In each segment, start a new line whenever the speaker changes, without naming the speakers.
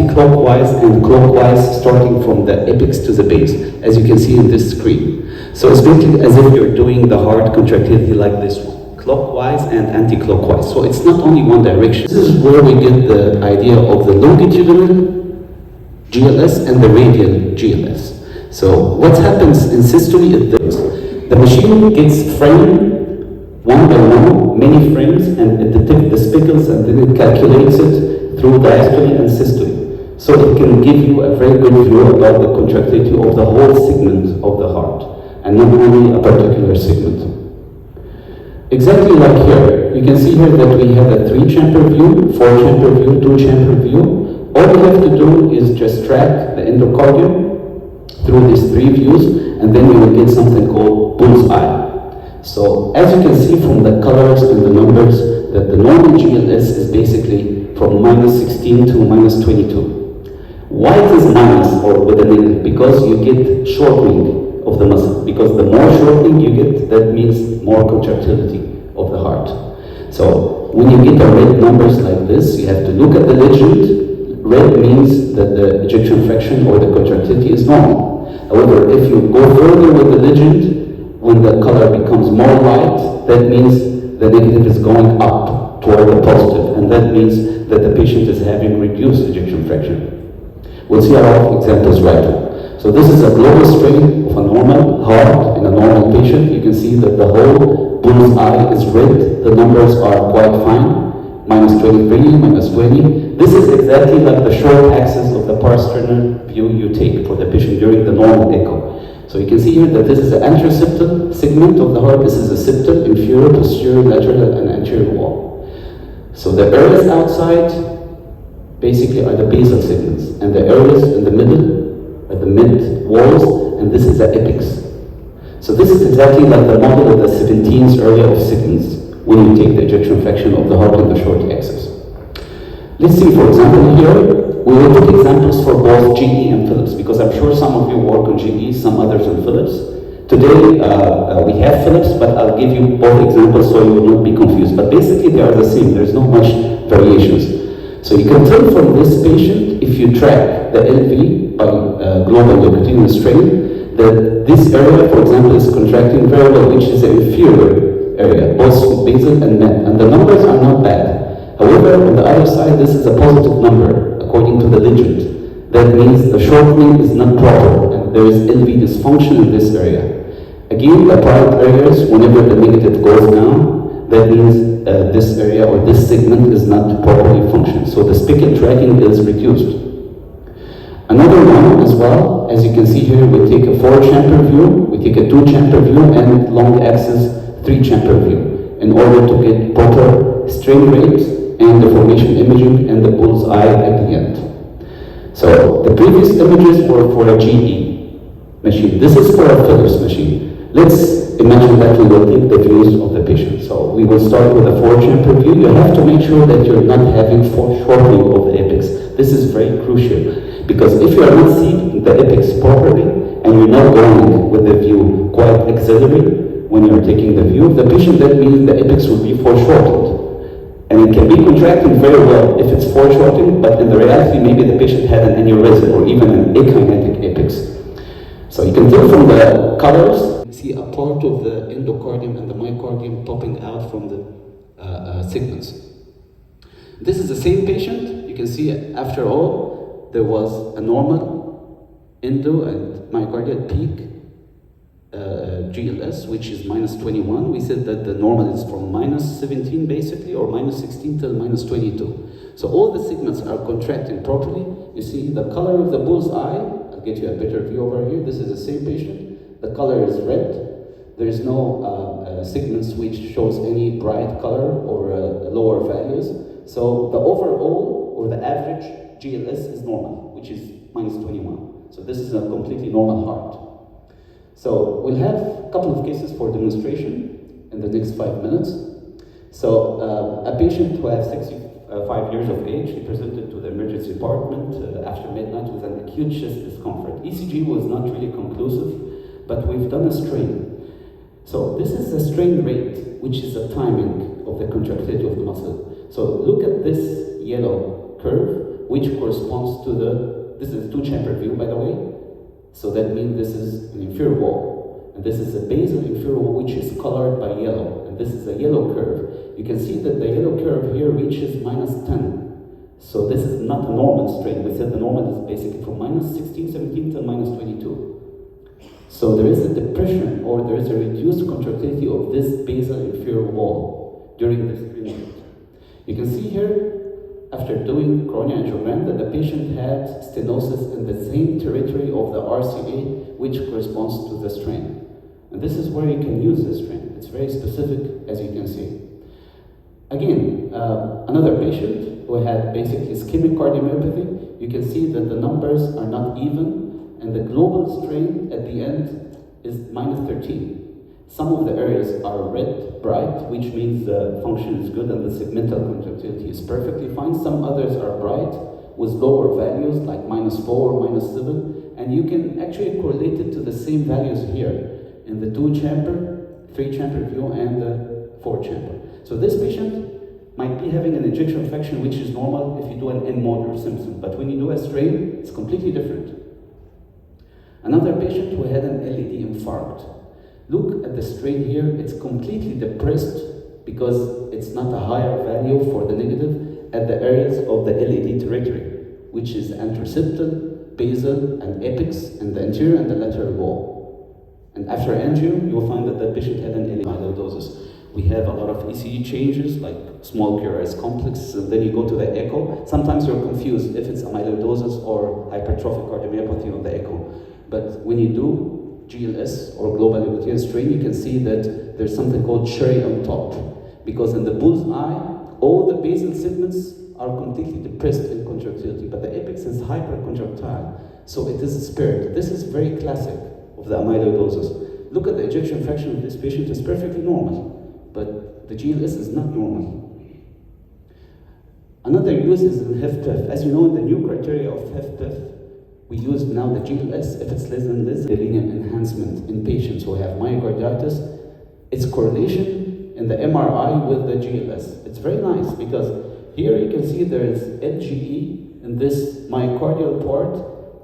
anti-clockwise and clockwise, starting from the apex to the base, as you can see in this screen. So it's basically as if you're doing the heart contractility like this one, clockwise and anti-clockwise. So it's not only one direction. This is where we get the idea of the longitudinal GLS and the radial GLS. So what happens in systole is this. The machine gets framed one by one, many frames, and it detects the spicules and then it calculates it through diastole and systole. So it can give you a very good view about the contractility of the whole segment of the heart, and not only a particular segment. Exactly like here, you can see here that we have a 3-chamber view, 4-chamber view, 2-chamber view. All we have to do is just track the endocardium through these 3 views, and then you will get something called bullseye. So as you can see from the colors and the numbers, that the normal GLS is basically from -16 to -22. Why it is minus or with a negative? Because you get shortening of the muscle. Because the more shortening you get, that means more contractility of the heart. So when you get the red numbers like this, you have to look at the legend. Red means that the ejection fraction or the contractility is normal. However, if you go further with the legend, when the color becomes more light, that means the negative is going up toward the positive, and that means that the patient is having reduced ejection fraction. We'll see a lot of examples right now. So this is a global strain of a normal heart in a normal patient. You can see that the whole bull's eye is red. The numbers are quite fine, -23, -20. This is exactly like the short axis of the parasternal view you take for the patient during the normal echo. So you can see here that this is the anterior septal segment of the heart. This is the septal, inferior, posterior, lateral, and anterior wall. So the areas outside basically are the basal segments, and the areas in the middle are the mid walls, and this is the apex. So this is exactly like the model of the 17th area of segments when you take the ejection fraction of the heart in the short axis. Let's see, for example, here. We will take examples for both GE and Philips, because I'm sure some of you work on GE, some others on Philips. Today, we have Philips, but I'll give you both examples so you will not be confused. But basically, they are the same. There's not much variations. So you can tell from this patient, if you track the LV by global longitudinal strain, that this area, for example, is contracting very well, which is the inferior area, both basal and mid. And the numbers are not bad. However, on the other side, this is a positive number, according to the legend. That means the shortening is not proper, and there is LV dysfunction in this area. Again, the private areas, whenever the negative goes down, that means this area or this segment is not properly functioning. So the spicular tracking is reduced. Another one as well, as you can see here, we take a 4-chamber view, we take a 2-chamber view, and long axis 3-chamber view, in order to get proper strain rate and the formation imaging and the bull's eye at the end. So the previous images were for a GE machine. This is for a Philips machine. Let's imagine that we will take the views of the patient. So we will start with a 4-chamber view. You have to make sure that you're not having foreshortening of the apex. This is very crucial, because if you are not seeing the apex properly and you're not going with the view quite axillary when you're taking the view of the patient, that means the apex will be foreshortened. And it can be contracting very well if it's foreshortening, but in the reality, maybe the patient had an aneurysm or even an akinetic apex. So you can tell from the colors, you see a part of the endocardium and the myocardium popping out from the segments. This is the same patient. You can see after all, there was a normal endo and myocardial peak GLS, which is -21. We said that the normal is from -17 basically, or -16 till -22. So all the segments are contracting properly. You see the color of the bull's eye. I'll get you a better view over here. This is the same patient. The color is red. There is no segments which shows any bright color or lower values. So the overall or the average GLS is normal, which is -21. So this is a completely normal heart. So we'll have a couple of cases for demonstration in the next 5 minutes. So a patient who has 65 years of age, he presented to the emergency department after midnight with an acute chest discomfort. ECG was not really conclusive, but we've done a strain. So this is the strain rate, which is the timing of the contractility of the muscle. So look at this yellow curve. which corresponds to this is a two-chamber view, by the way. So that means this is an inferior wall. And this is a basal inferior wall, which is colored by yellow. And this is a yellow curve. You can see that the yellow curve here reaches -10. So this is not a normal strain. We said the normal is basically from -16, 17 to -22. So there is a depression, or there is a reduced contractility of this basal inferior wall during this treatment. You can see here, after doing coronary angiogram, that the patient had stenosis in the same territory of the RCA, which corresponds to the strain. And this is where you can use this strain. It's very specific, as you can see. Again, another patient who had basically ischemic cardiomyopathy, you can see that the numbers are not even, and the global strain at the end is -13. Some of the areas are red, bright, which means the function is good and the segmental contractility is perfectly fine. Some others are bright with lower values like -4, -7, and you can actually correlate it to the same values here in the 2-chamber, 3-chamber view, and the 4-chamber. So this patient might be having an ejection fraction which is normal if you do an N-mode or Simpson, but when you do a strain, it's completely different. Another patient who had an LAD infarct. Look at the strain here, it's completely depressed because it's not a higher value for the negative at the areas of the LAD territory, which is anteroseptal, basal, and apex, and the anterior and the lateral wall. And after angio, you'll find that the patient had an amyloidosis. We have a lot of ECG changes, like small QRS complex, and then you go to the echo. Sometimes you're confused if it's amyloidosis or hypertrophic cardiomyopathy on the echo. But when you do GLS or global longitudinal strain, you can see that there's something called cherry on top. Because in the bull's eye, all the basal segments are completely depressed in contractility, but the apex is hypercontractile. So it is spared. This is very classic of the amyloidosis. Look at the ejection fraction of this patient, it's perfectly normal, but the GLS is not normal. Another use is in HFpEF. As you know, in the new criteria of HFpEF, we use now the GLS if it's less than the linear enhancement in patients who have myocarditis. Its correlation in the MRI with the GLS. It's very nice because here you can see there is LGE in this myocardial part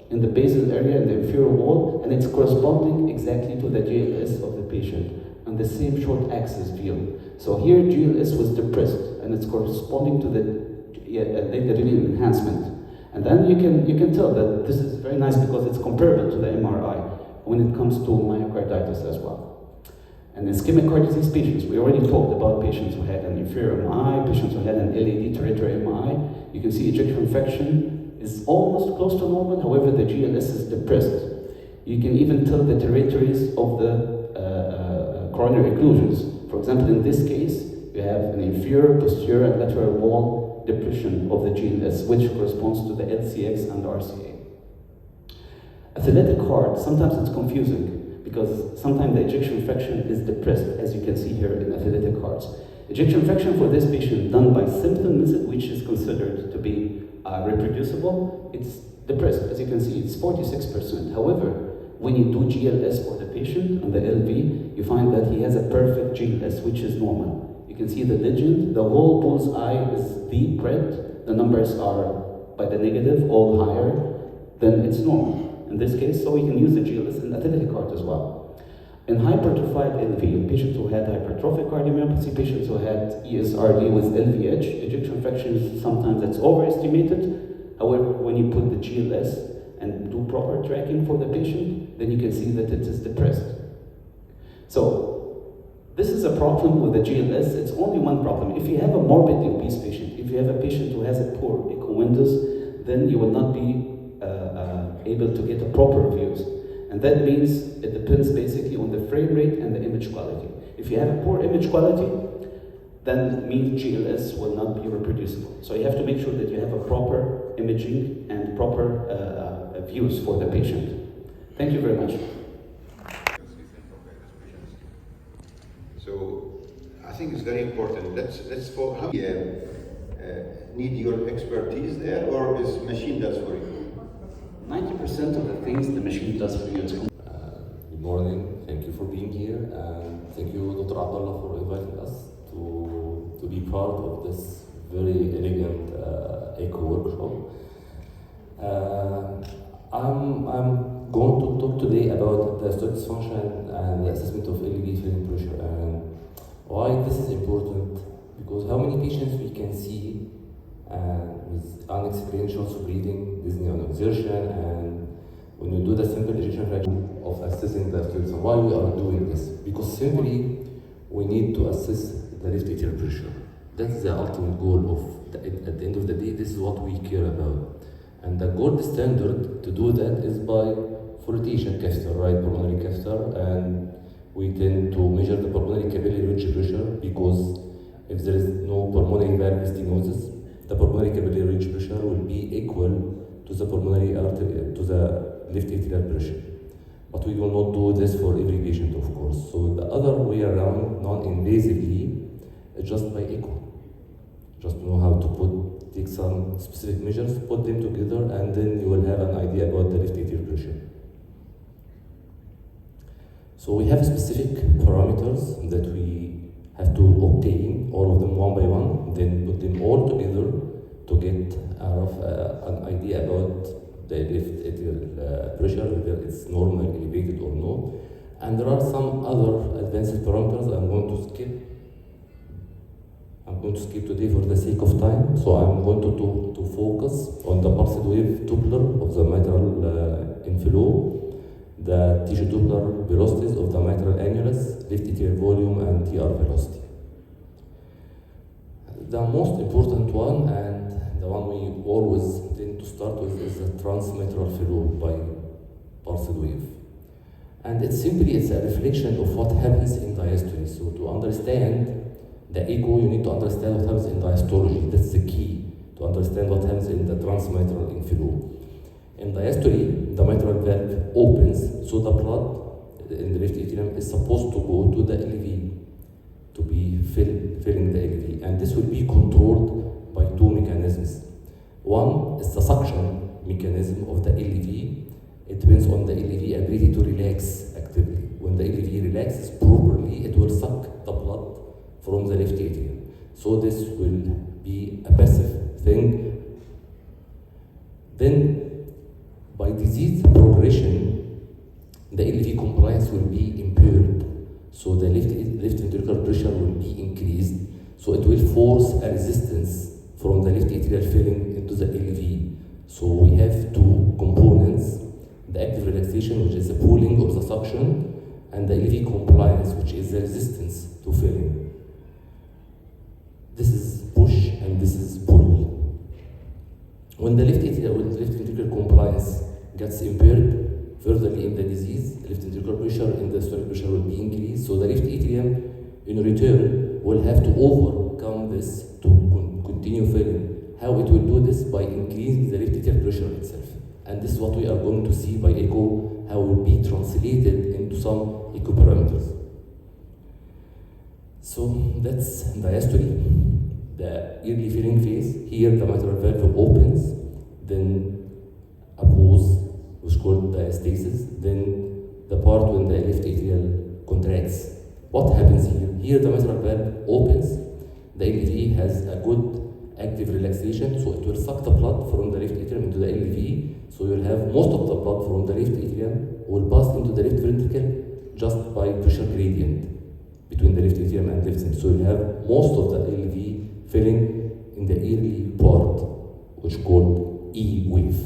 in the basal area in the inferior wall, and it's corresponding exactly to the GLS of the patient on the same short axis view. So here GLS was depressed and it's corresponding to the linear enhancement. And then you can tell that this is very nice because it's comparable to the MRI when it comes to myocarditis as well. And ischemic heart disease patients, we already talked about patients who had an inferior MI, patients who had an LAD territory MI. You can see ejection fraction is almost close to normal, however the GLS is depressed. You can even tell the territories of the coronary occlusions. For example, in this case, you have an inferior, posterior, and lateral wall depression of the GLS, which corresponds to the LCX and RCA. Athletic heart, sometimes it's confusing because sometimes the ejection fraction is depressed, as you can see here in athletic hearts. Ejection fraction for this patient done by symptom method, which is considered to be reproducible, it's depressed. As you can see, it's 46%. However, when you do GLS for the patient on the LV, you find that he has a perfect GLS, which is normal. You can see the legend, the whole bull's eye is deep red, the numbers are by the negative, all higher, then it's normal. In this case, so we can use the GLS in athletic heart as well. In hypertrophied LV, patients who had hypertrophic cardiomyopathy, patients who had ESRD with LVH, ejection fraction is sometimes it's overestimated. However, when you put the GLS and do proper tracking for the patient, then you can see that it is depressed. So, this is a problem with the GLS. It's only one problem. If you have a morbidly obese patient, if you have a patient who has a poor echo windows, then you will not be able to get a proper views. And that means it depends basically on the frame rate and the image quality. If you have a poor image quality, then it means GLS will not be reproducible. So you have to make sure that you have a proper imaging and proper views for the patient. Thank you very much.
So I think it's very important. Let's for how need your expertise there, or is machine does for you?
90% of the things the machine does for you.
Good morning. Thank you for being here, and thank you, Dr. Abdullah, for inviting us to be part of this very elegant echo workshop. diastolic dysfunction and the assessment of LV filling pressure. And why this is important? Because how many patients we can see with unexplained shorts of breathing, dyspnea on exertion, and when you do the simple ejection fraction of assessing the diastolic dysfunction. Why we are doing this? Because simply we need to assess the left atrial pressure. That's the ultimate goal of at the end of the day. This is what we care about. And the gold standard to do that is by flotation catheter, right pulmonary catheter, and we tend to measure the pulmonary capillary ridge pressure because if there is no pulmonary valve stenosis, the pulmonary capillary ridge pressure will be equal to the pulmonary artery, to the left atrial pressure. But we will not do this for every patient, of course. So the other way around, non-invasively, is just by echo. Just know how to take some specific measures, put them together, and then you will have an idea about the left atrial pressure. So we have specific parameters that we have to obtain, all of them one by one, then put them all together to get an idea about the left atrial pressure, whether it's normal, elevated or not. And there are some other advanced parameters I'm going to skip today for the sake of time. So I'm going to focus on the pulsed wave Doppler of the mitral inflow, the tissue Doppler velocities of the mitral annulus, left atrial volume, and TR velocity. The most important one, and the one we always tend to start with, is the transmitral flow by pulsed wave. And it's a reflection of what happens in diastole. So to understand the echo, you need to understand what happens in diastology. That's the key, to understand what happens in the transmitral inflow. In diastole, the mitral valve opens, so the blood in the left atrium is supposed to go to the LV, to be filling the LV. And this will be controlled by two mechanisms. One is the suction mechanism of the LV. It depends on the LV ability to relax actively. When the LV relaxes properly, it will suck the blood from the left atrium. So this will be a passive thing. Then, by disease progression, the LV compliance will be impaired. So the left ventricular pressure will be increased. So it will force a resistance from the left atrial filling into the LV. So we have two components: the active relaxation, which is the pulling or the suction, and the LV compliance, which is the resistance to filling. This is push and this is pull. When the left ventricular compliance gets impaired, furtherly in the disease, left ventricular pressure and the systolic pressure will be increased. So the left atrium, in return, will have to overcome this to continue filling. How it will do this? By increasing the left atrial pressure itself. And this is what we are going to see by echo, how it will be translated into some echo parameters. So that's diastole, the early filling phase. Here the mitral valve opens, then a pause, which is called diastasis, then the part when the left atrial contracts. What happens here? Here the mitral valve opens, the LV has a good active relaxation, so it will suck the blood from the left atrium into the LV, so you'll have most of the blood from the left atrium will pass into the left ventricle just by pressure gradient between the left atrium and left ventricle. So you'll have most of the LV filling in the early part, which is called E wave.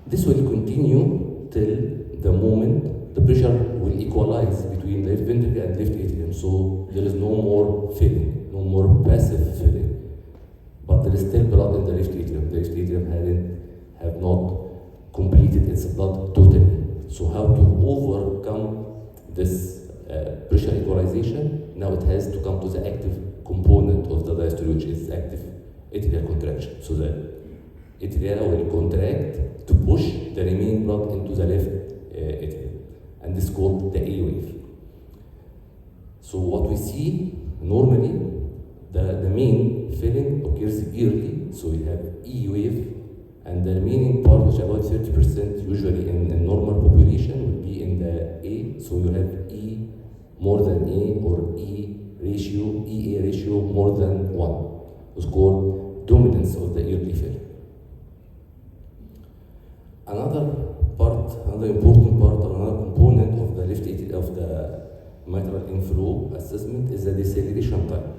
This will continue till the moment the pressure will equalize between the left ventricle and left atrium. So there is no more filling, no more passive filling. But there is still blood in the left atrium. The left atrium have not completed its blood totally. So how to overcome this pressure equalization? Now it has to come to the active component of the diastole, which is active atrial contraction. So the atria will contract to push the remaining blood into the left atrium. And this is called the A wave. So what we see normally, the main filling occurs early, so we have E wave, and the remaining part, which is about 30% usually in normal population, will be in the A, so you have E more than A, or EA ratio more than 1. It's called dominance of the early filling. Another important part, or another component mitral inflow assessment is the deceleration time.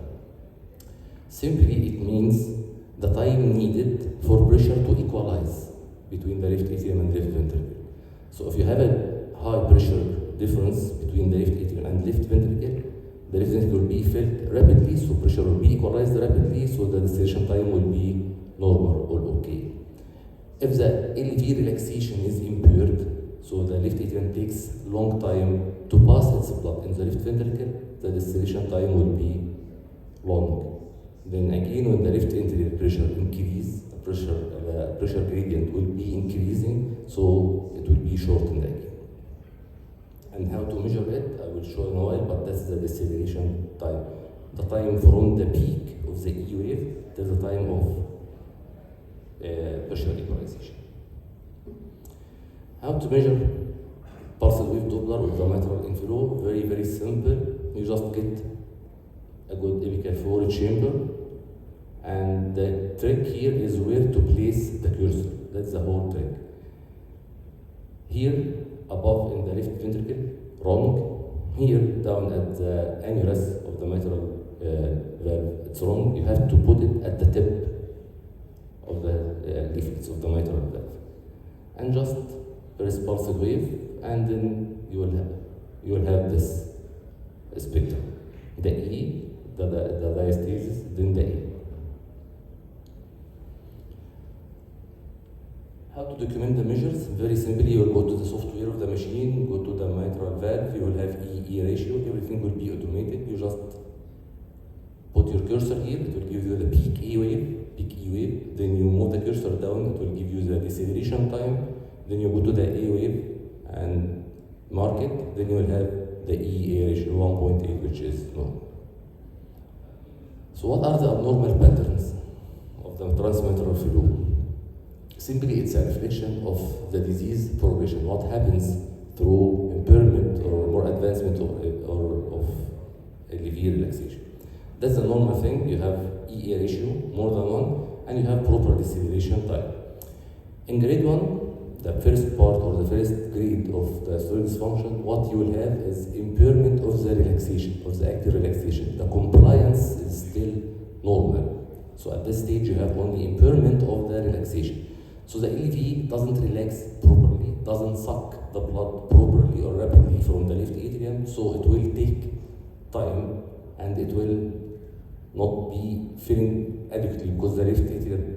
Simply, it means the time needed for pressure to equalize between the left atrium and left ventricle. So if you have a high pressure difference between the left atrium and left ventricle, the left ventricle will be filled rapidly, so pressure will be equalized rapidly, so the deceleration time will be normal or okay. If the LV relaxation is impaired, so the left atrium takes long time to pass its blood in the left ventricle, the deceleration time will be long. Then again, when the left ventricular pressure increase, the pressure gradient will be increasing, so it will be shortened again. And how to measure it, I will show in a while, but that's the deceleration time. The time from the peak of the E wave to the time of pressure equalization. How to measure pulsed wave Doppler with the mitral inflow? Very, very simple. You just get a good apical floor chamber, and the trick here is where to place the cursor. That's the whole trick. Here, above in the left ventricle, wrong. Here, down at the annulus of the mitral valve, it's wrong. You have to put it at the tip of the leaflets of the mitral valve. And just press pulsed wave, and then you will have this spectrum. The E, the diastasis, then the A. How to document the measures? Very simply, you will go to the software of the machine, go to the mitral valve, you will have E ratio, everything will be automated. You just put your cursor here, it will give you the peak E wave, then you move the cursor down, it will give you the deceleration time, then you go to the A wave and mark it, then you will have the E ratio 1.8, which is normal. So what are the abnormal patterns of the transmitral flow? Simply, it's a reflection of the disease progression, what happens through impairment or more advancement of LV relaxation. That's the normal thing. You have EA ratio, more than 1, and you have proper deceleration time. In grade 1, the first part or the first grade of the diastolic dysfunction, what you will have is impairment of the relaxation, of the active relaxation. The compliance is still normal. So at this stage, you have only impairment of the relaxation. So the LV doesn't relax properly, doesn't suck the blood properly or rapidly from the left atrium, so it will take time and it will not be filling adequately because the left atrium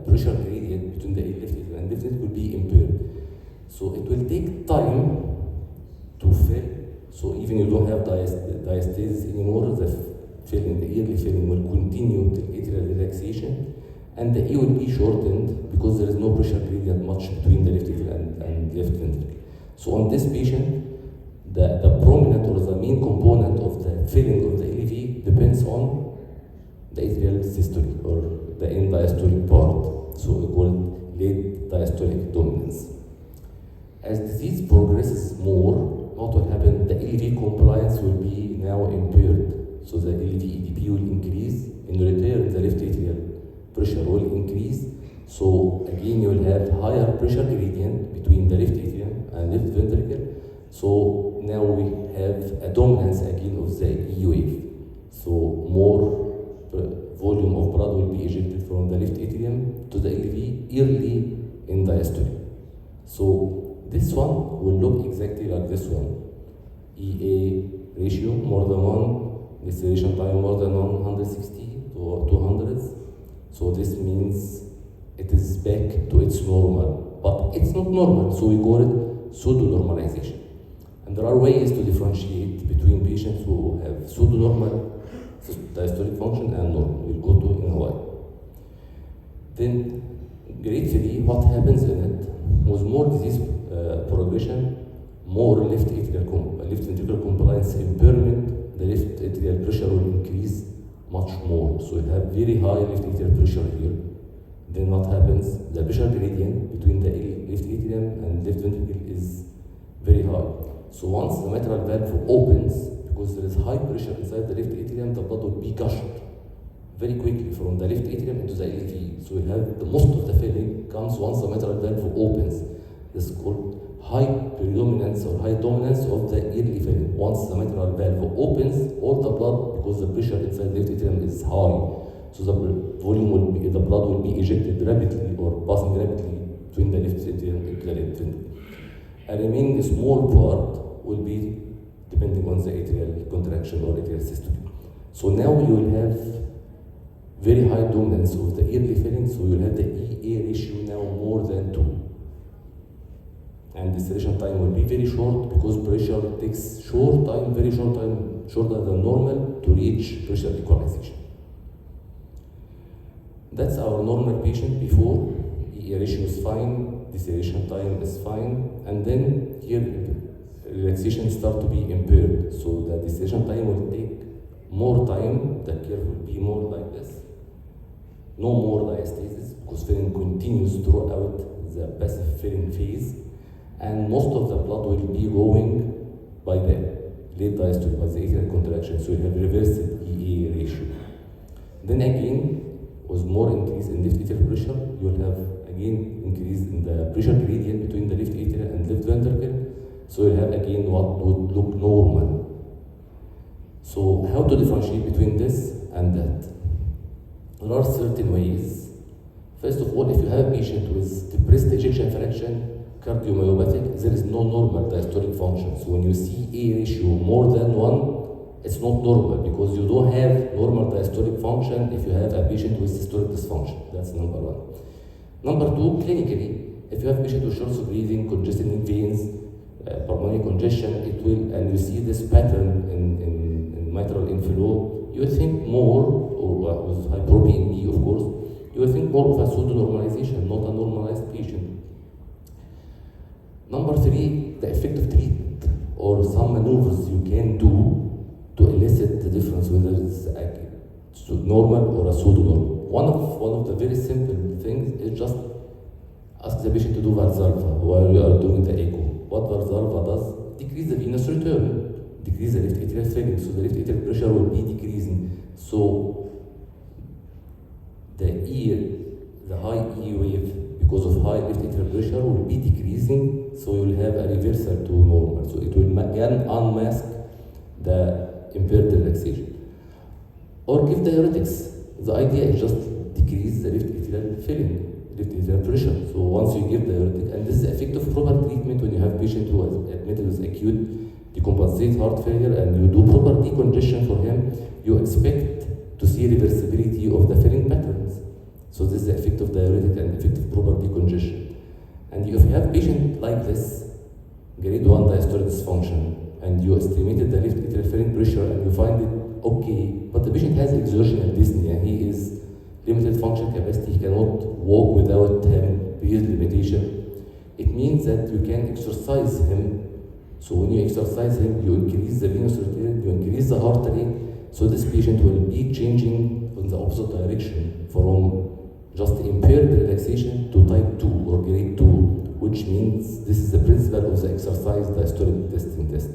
pressure gradient between the left atrium and left atrium will be impaired. So it will take time to fill, so even you don't have diastasis anymore, the filling, the early filling will continue till atrial relaxation, and the E will be shortened because there is no pressure gradient much between the left atrium and left ventricle. So on this patient, the prominent or the main component of the filling of the LV depends on the atrial systole or the end diastolic part, so we call it late diastolic dominance. As disease progresses more, what will happen? The LV compliance will be now impaired, so the LV EDP will increase. In return, the left atrial pressure will increase, so again you will have higher pressure gradient between the left atrium and left ventricle. So now we have a dominance again of the E wave. So more volume of blood will be ejected from the left atrium to the LV early in diastole. So this one will look exactly like this one. EA ratio more than 1, deceleration time more than 160 to 200. So this means it is back to its normal, but it's not normal, so we call it pseudo-normalization. And there are ways to differentiate between patients who have pseudo-normal diastolic function and normal. We'll go to in a while. Then, grade 3, what happens in it? With more disease progression, more left ventricular compliance impairment, the left atrial pressure will increase much more. So you have very high left atrial pressure here. Then what happens? The pressure gradient between the left atrium and left ventricle is very high. So once the mitral valve opens, because there is high pressure inside the left atrium, the blood will be gushed very quickly from the left atrium into the LV. So you have the most of the filling comes once the mitral valve opens. This is called high predominance or high dominance of the early filling. Once the mitral valve opens, all the blood, because the pressure inside the left atrium is high, so the volume will be, the blood will be ejected rapidly or passing rapidly between the left atrium into the left ventricle. A remaining small part will be depending on the atrial contraction or atrial systole. So now you will have very high dominance of the early filling, so you'll have the EA ratio now more than 2. And distillation time will be very short because pressure takes short time, very short time, shorter than normal to reach pressure equalization. That's our normal patient before. EA ratio is fine, distillation time is fine, and then here relaxation start to be impaired. So the distillation time will take more time, the curve will be more like this. No more diastasis because filling continues throughout the passive filling phase. And most of the blood will be going by the late diastole, by the atrial contraction, so you have reversed EA ratio. Then again, with more increase in left atrial pressure, you will have again increase in the pressure gradient between the left atria and left ventricle, so you'll have again what would look normal. So how to differentiate between this and that? There are certain ways. First of all, if you have a patient with depressed ejection fraction, cardiomyopathic, there is no normal diastolic function. So when you see A ratio more than 1, it's not normal because you don't have normal diastolic function if you have a patient with systolic dysfunction. That's number 1. Number 2, clinically, if you have a patient with short breathing, congested veins, pulmonary congestion, it will, and you see this pattern in mitral inflow, you will think more, or with hyperopia B, of course, you will think more of a pseudo-normalization, not a normalized patient. Number 3, the effective treatment or some maneuvers you can do to elicit the difference whether it's a normal or a pseudo-normal. One of the very simple things is just ask the patient to do Valsalva while you are doing the echo. What Valsalva does, decrease the venous return, decrease the left atrial filling, so the left atrial pressure will be decreasing. So the high E wave, because of high left atrial pressure, will be decreasing, so you will have a reversal to normal. So it will again unmask the impaired relaxation. Or give diuretics. The idea is just decrease the left atrial filling, left atrial pressure. So once you give diuretic, and this is effective proper treatment when you have patient who is admitted with acute decompensated heart failure and you do proper decongestion for him, you expect to see reversibility of the filling patterns. So this is the effect of diuretic and effective proper decongestion. And if you have a patient like this, grade 1 diastolic dysfunction, and you estimated the left atrial filling pressure and you find it okay, but the patient has exertional dyspnea, he is limited function capacity, he cannot walk without having breath limitation, it means that you can exercise him. So when you exercise him, you increase the venous return, you increase the heart rate, so this patient will be changing in the opposite direction from just impaired relaxation to type 2 or grade 2, which means this is the principle of the exercise diastolic testing test.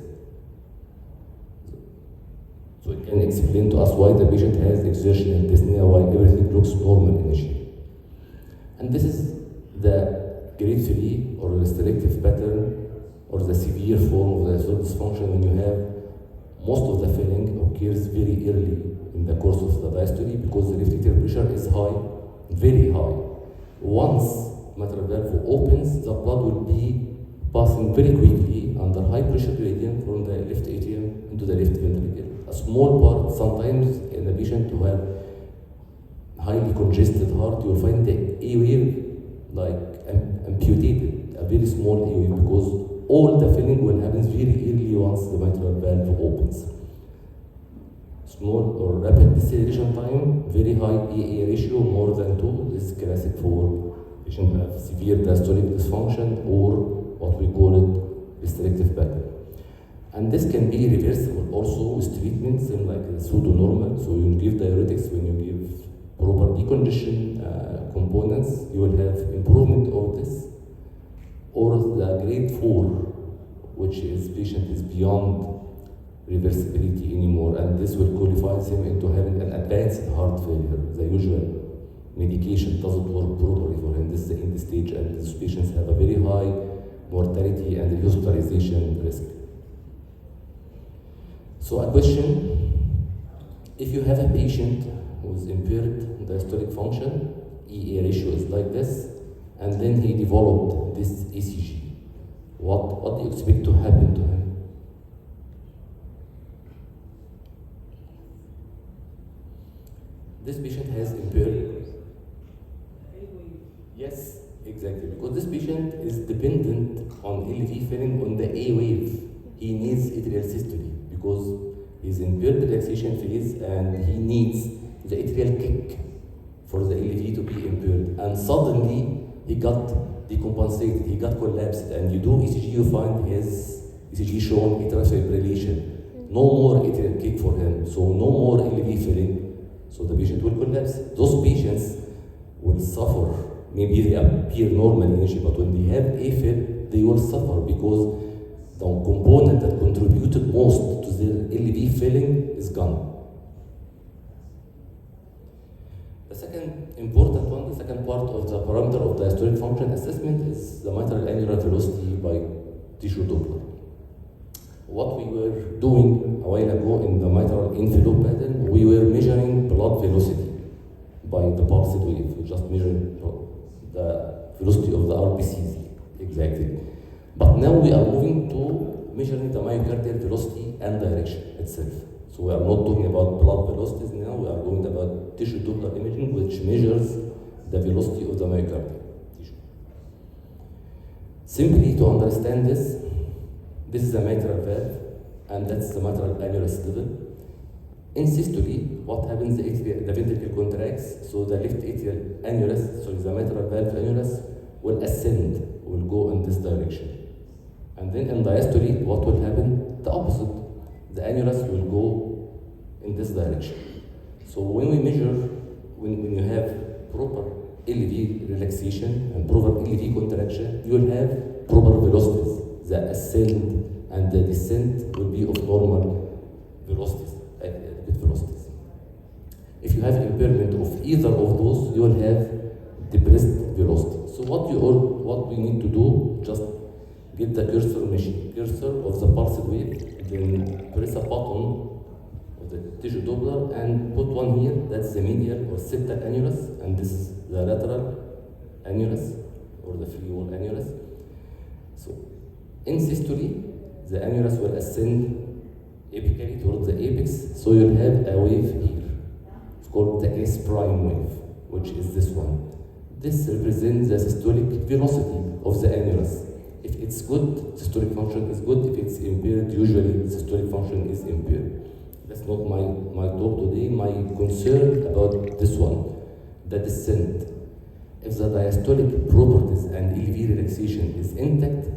So it can explain to us why the patient has exertional dyspnea, why everything looks normal initially. And this is the grade 3 or restrictive pattern or the severe form of the diastolic dysfunction when you have most of the filling occurs very early in the course of the diastole because the left atrial pressure is high, very high. Once mitral valve opens, the blood will be passing very quickly under high pressure gradient from the left atrium into the left ventricle. A small part, sometimes in a patient who have highly congested heart, you will find the A wave like amputated, a very small A wave, because all the filling will happen very early once the mitral valve opens. Small or rapid deceleration time, very high AA ratio, more than 2. This is classic for patients who have severe diastolic dysfunction or what we call it restrictive pattern. And this can be reversible also with treatments like pseudo-normal. So you give diuretics when you give proper decongestion components, you will have improvement of this. Or the grade 4, which is patient is beyond reversibility anymore, and this will qualify him into having an advanced heart failure. The usual medication doesn't work properly for him. This is the end stage, and these patients have a very high mortality and hospitalization risk. So a question, if you have a patient with impaired diastolic function, EA ratio is like this, and then he developed this ECG, what do you expect to happen to him? This patient has impaired. Yes, exactly. Because this patient is dependent on LV filling on the A wave. He needs atrial systole because he's in impaired relaxation phase and he needs the atrial kick for the LV to be impaired. And suddenly he got decompensated, he got collapsed. And you do ECG, you find his ECG showing atrial fibrillation. No more atrial kick for him, so no more LV filling. So the patient will collapse. Those patients will suffer. Maybe they appear normal initially, but when they have AFib, they will suffer because the component that contributed most to their LV filling is gone. The second important one, the second part of the parameter of diastolic function assessment is the mitral annular velocity by tissue Doppler. What we were doing a while ago in the mitral inflow pattern, we were measuring blood velocity by the pulsed wave. We just measured the velocity of the RBCs, exactly. But now we are moving to measuring the myocardial velocity and direction itself. So we are not talking about blood velocities now, we are going about tissue Doppler imaging, which measures the velocity of the myocardial tissue. Simply to understand this is a mitral valve, and that's the mitral annulus level. In systole, what happens? The ventricle contracts, so the left atrial annulus, so the mitral valve annulus, will ascend, will go in this direction. And then in diastole, what will happen? The opposite. The annulus will go in this direction. So when we measure, when you have proper LV relaxation and proper LV contraction, you will have proper velocities. The ascent and the descent will be of normal velocities, velocities. If you have impairment of either of those, you will have depressed velocity. So what we need to do, just get the cursor of the pulsed wave, then press a button of the tissue Doppler and put one here, that's the medial or septal annulus, and this is the lateral annulus or the free wall annulus. So in systole, the annulus will ascend apically towards the apex, so you'll have a wave here. It's called the S prime wave, which is this one. This represents the systolic velocity of the annulus. If it's good, systolic function is good. If it's impaired, usually systolic function is impaired. That's not my talk today. My concern about this one, the descent. If the diastolic properties and LV relaxation is intact,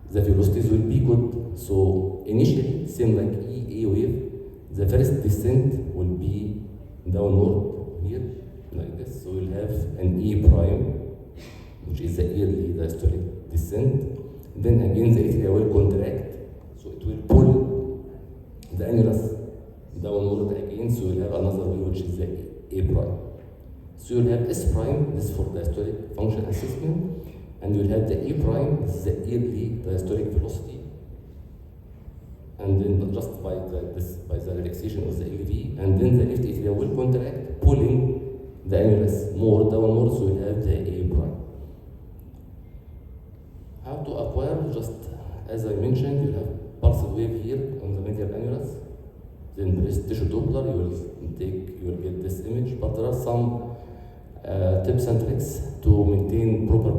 the velocities will be good. So initially, same like A wave, the first descent will be downward here, like this. So we'll have an E prime, which is the early diastolic descent. Then again, the atria will contract, so it will pull the annulus downward again. So you'll have another wave, which is the A prime. So you'll have S prime, this is for diastolic function assessment. And you'll have the A prime, this is the early diastolic velocity. And then just by the relaxation of the LV, and then the left atria will contract, pulling the annulus more downward, so you'll have the A prime. How to acquire? Just as I mentioned, you have pulsed wave here on the medial annulus, then press tissue Doppler, you will get this image, but there are some tips and tricks to maintain proper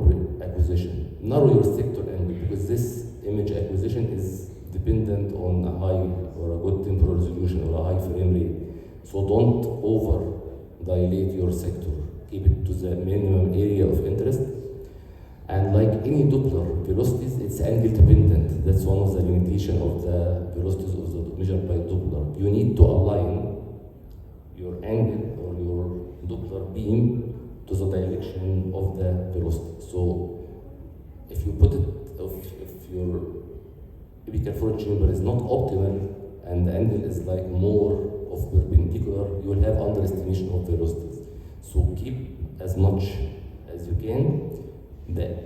acquisition. Narrow your sector angle, because this image acquisition is dependent on a high or a good temporal resolution or a high frame rate. So don't over dilate your sector. Keep it to the minimum area of interest. And like any Doppler velocities, it's angle dependent. That's one of the limitations of the velocities of the measured by Doppler. You need to align your angle or your Doppler beam to the direction of the velocity. So if you put it, if your apical foreign chamber is not optimal and the angle is like more of perpendicular, you will have underestimation of velocities. So keep as much as you can the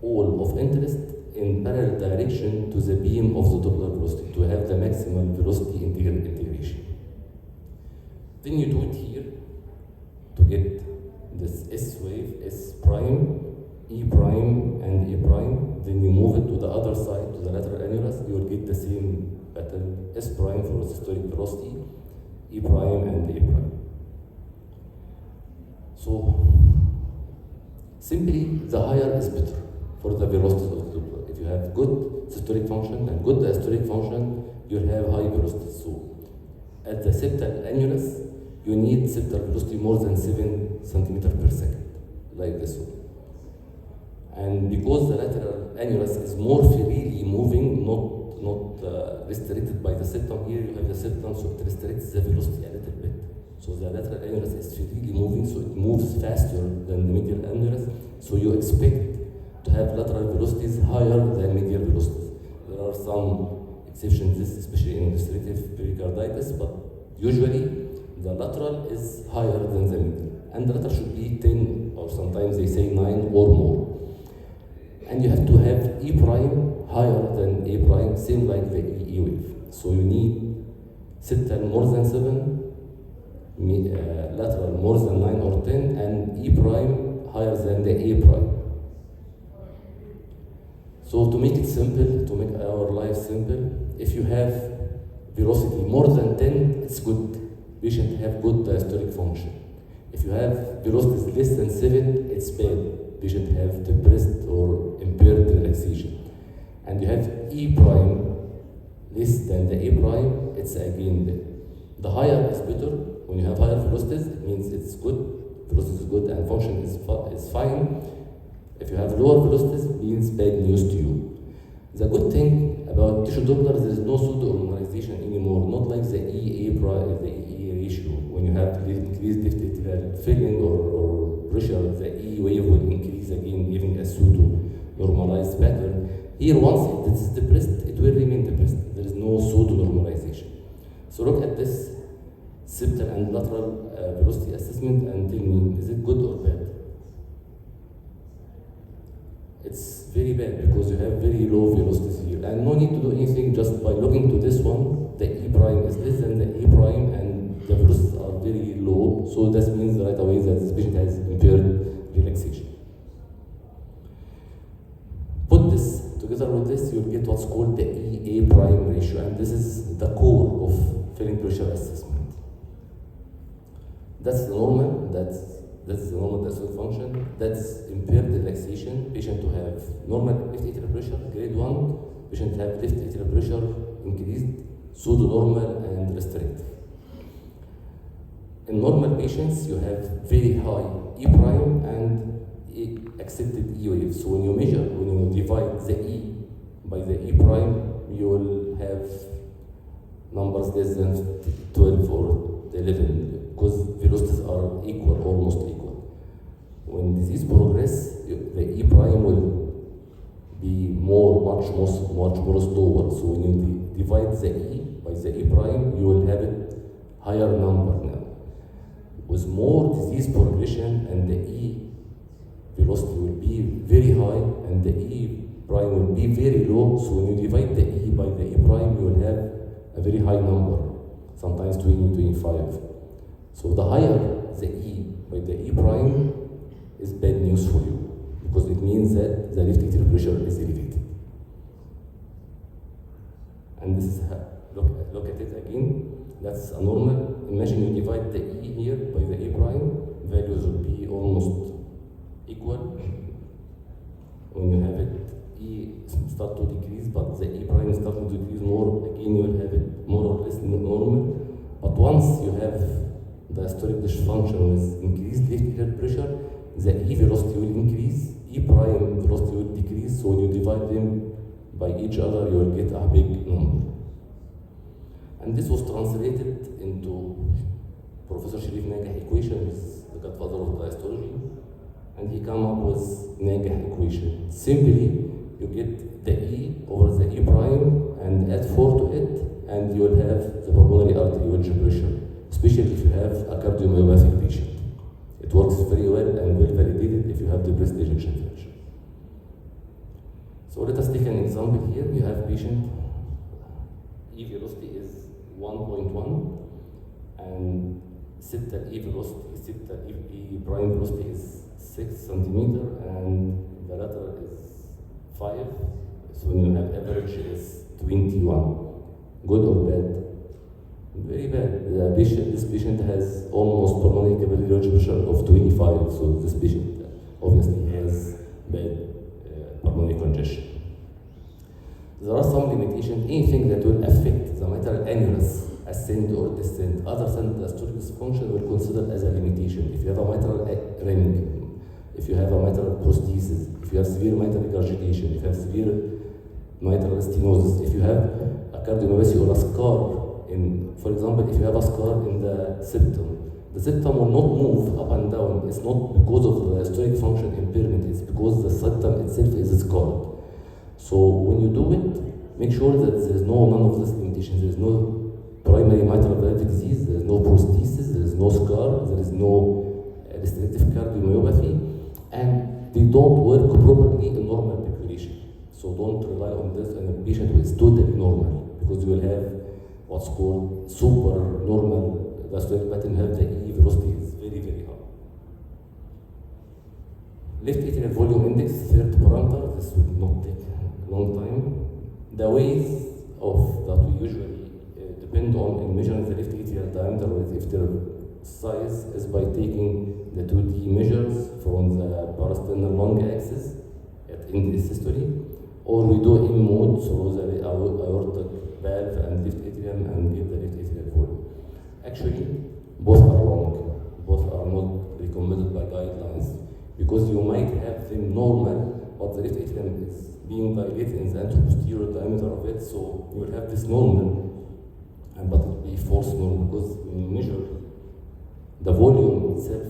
all of interest in parallel direction to the beam of the Doppler velocity to have the maximal velocity integration. Then you do it here to get this S wave, S prime, E prime, and A prime. Then you move it to the other side, to the lateral annulus, you will get the same pattern, S prime for systolic velocity, E prime, and A prime. So, simply, the higher is better for the velocity of the Doppler. If you have good systolic function and good diastolic function, you'll have high velocity. So, at the septal annulus, you need septal velocity more than 7 centimeters per second, like this one. And because the lateral annulus is more freely moving, not restricted by the septum here, you have the septum, so it restricts the velocity a little bit. So the lateral annulus is freely moving, so it moves faster than the medial annulus. So you expect to have lateral velocities higher than medial velocities. There are some exceptions, especially in ulcerative pericarditis, but usually the lateral is higher than the medial. And the lateral should be 10, or sometimes they say 9 or more. And you have to have E prime higher than A prime, same like the E wave. So you need septal more than 7, lateral more than 9 or 10, and E prime higher than the A prime. So to make it simple, to make our life simple, if you have velocity more than 10, it's good. Patient have good diastolic function. If you have velocities less than 7, it's bad. Patient have depressed or impaired relaxation. And you have E prime less than the A prime, it's again bad. The higher is better. When you have higher velocities, it means it's good, velocity is good and function is fine. If you have lower velocities, it means bad news to you. The good thing about tissue Doppler, there is no pseudo-normalization anymore, not like the EA prime, the EA ratio. When you have increased left atrial filling or pressure, the E wave will increase again, giving a pseudo-normalized pattern. Here, once it is depressed, it will remain depressed. There is no pseudo-normalization. So look at this septal and lateral velocity assessment and tell me, is it good or bad? It's very bad because you have very low velocities here. And no need to do anything, just by looking to this one, the E prime is less than the A prime and the velocities are very low. So that means right away that this patient has impaired relaxation. Put this together with this, you'll get what's called the EA prime ratio, and this is the core of filling pressure assessment. That's the normal, that's the normal diastolic function. That's impaired relaxation. Patient to have normal left atrial pressure, grade 1. Patient have left atrial pressure increased, pseudo-normal and restrictive. In normal patients, you have very high E prime and accepted E wave. So when you measure, when you divide the E by the E prime, you will have numbers less than 12 or 11, because velocities are equal, almost equal. When disease progress, the E prime will be much more slower. So when you divide the E by the E prime, you will have it higher number now. With more disease progression, and the E velocity will be very high and the E prime will be very low. So when you divide the E by the E prime, you will have a very high number, sometimes 20, 25. So the higher the E by the E prime is bad news for you, because it means that the left atrial pressure is elevated. And this is look at it again. That's a normal. Imagine you divide the E here by the E prime, values will be almost equal. When you have it, E start to decrease, but the E prime start to decrease more. Again, you will have it more or less normal. But once you have diastolic dysfunction with increased left atrial pressure, the E velocity will increase, E prime velocity will decrease. So when you divide them by each other, you will get a big number. And this was translated into Professor Sharif Nagah equation, who is the godfather of diastology, and he came up with Nagah equation. Simply, you get the E over the E prime and add 4 to it, and you will have the pulmonary artery wedge pressure, especially if you have a cardiomyopathic patient. It works very well and well validated if you have depressed ejection fraction. So let us take an example here. We have patient E velocity is 1.1 and septal E velocity, septal E prime velocity is 6 centimeter and the lateral is 5. So when you have average is 21. Good or bad? Very bad. This patient has almost pulmonary capillary pressure of 25. So this patient obviously has bad pulmonary congestion. There are some limitations. Anything that will affect the mitral annulus, ascend or descend, other than diastolic dysfunction, will consider as a limitation. If you have a mitral ring, if you have a mitral prosthesis, if you have severe mitral regurgitation, if you have severe mitral stenosis, if you have a cardiomyopathy or a scar in, for example, if you have a scar in the septum will not move up and down. It's not because of the diastolic function impairment, it's because the septum itself is scarred. So when you do it, make sure that there is none of these limitations. There is no primary mitral valve disease, there is no prosthesis, there is no scar, there is no restrictive cardiomyopathy, and they don't work properly in normal population. So don't rely on this in a patient who is totally normal, because you will have what's called super normal diastolic pattern, have the E velocity is very, very high. Left atrial volume index, third parameter, this would not take a long time. The ways that we usually depend on in measuring the left atrial diameter or left atrial size is by taking the 2D measures from the parasternal lung axis in the systole, or we do in mode through the aortic valve and left atrium and give the left atrial volume. Actually, both are wrong. Both are not recommended by guidelines, because you might have them normal, but the left atrium is being dilated in the anteroposterior diameter of it, so you will have this normal, but it will be false normal, because when you measure the volume itself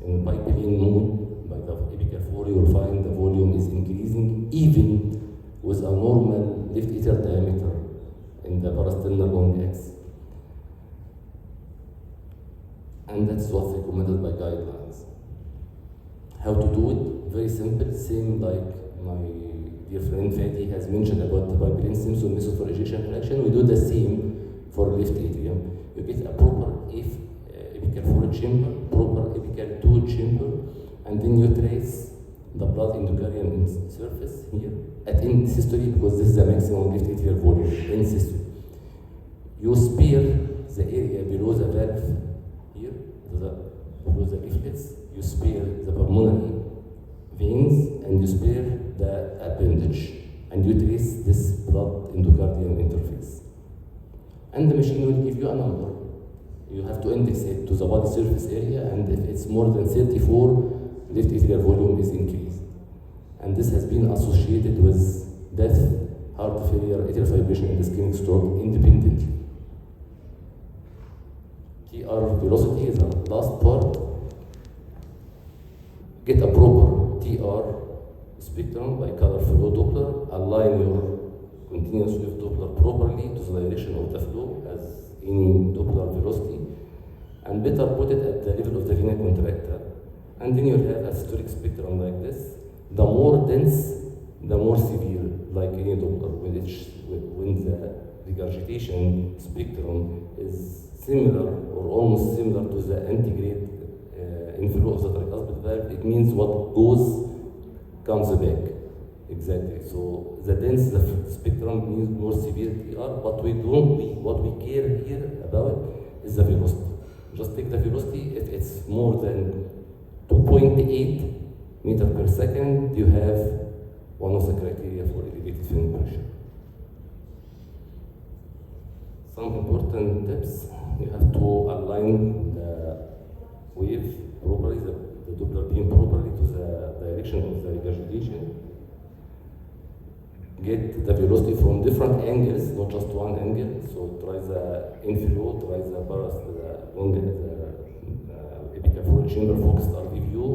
in biplane mode by the apical foley, you will find the volume is increasing even with a normal left atrial diameter in the parasternal lung axis. And that's what's recommended by guidelines. How to do it? Very simple, same like my dear friend Fadi has mentioned about the biplane Simpson method for ejection fraction. We do the same for left atrium. You get a proper apical four chamber, proper apical two chamber, and then you trace the blood endocardial surface here at end systole, because this is the maximum left atrial volume in systole. You spare the area below the valve here, below the leaflets. You spare the pulmonary veins and you spare the appendage, and you trace this blood endocardium interface. And the machine will give you a number. You have to index it to the body surface area, and if it's more than 34, left atrial volume is increased. And this has been associated with death, heart failure, atrial fibrillation, and ischemic stroke independently. TR velocity is the last part. Get a proper TR spectrum by color flow Doppler. Align your continuous wave Doppler properly to the direction of the flow as any Doppler velocity, and better put it at the level of the vena contracta. And then you have a systolic spectrum like this. The more dense, the more severe, like any Doppler, when the regurgitation spectrum is similar or almost similar to the antegrade inflow of the tricuspid valve, it means what goes comes back. Exactly. So the dense the spectrum means more severe TR, but what we care here about is the velocity. Just take the velocity. If it's more than 2.8 meter per second, you have one of the criteria for elevated film pressure. Some important tips: you have to align the wave properly, the Doppler beam properly to the direction of the regurgitation. Get the velocity from different angles, not just one angle. So try the inflow, try the apical four chamber focused RV view,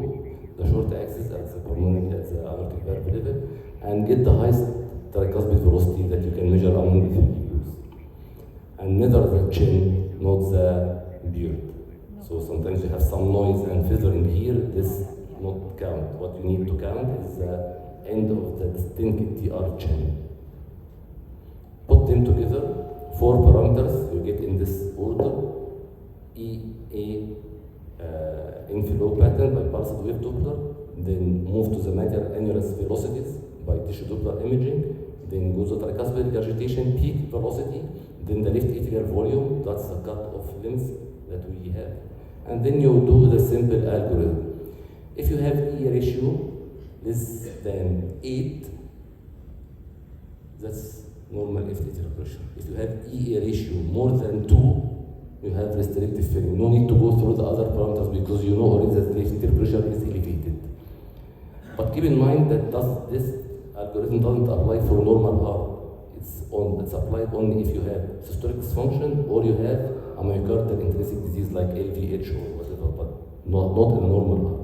the short axis at the pulmonary, at the aortic valve level, and get the highest tricuspid velocity that you can measure among the three views. And measure the chin, not the beard. So sometimes you have some noise and feathering here, this not count. What you need to count is the end of the distinct TR channel. Put them together, 4 parameters you get in this order: EA inflow pattern by pulsed wave Doppler, then move to the matter annulus velocities by tissue Doppler imaging, then go to tricuspid regurgitation peak velocity, then the left atrial volume, that's the cut-off length that we have, and then you do the simple algorithm. If you have E ratio less than 8, that's normal left atrial pressure. If you have E ratio more than 2, you have restrictive filling. No need to go through the other parameters because you know already that left atrial pressure is elevated. But keep in mind that this algorithm doesn't apply for normal heart. It's applied only if you have systolic dysfunction or you have a myocardial intrinsic disease like LVH or whatever, but not in a normal heart.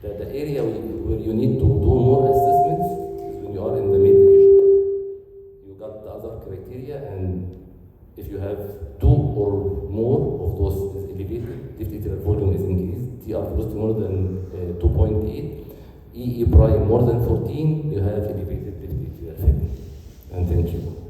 The area where you need to do more assessments is when you are in the mid region. You got the other criteria, and if you have 2 or more of those is elevated, left atrial volume is increased, TR velocity more than 2.8, EE prime more than 14, you have elevated left atrial filling. And thank you.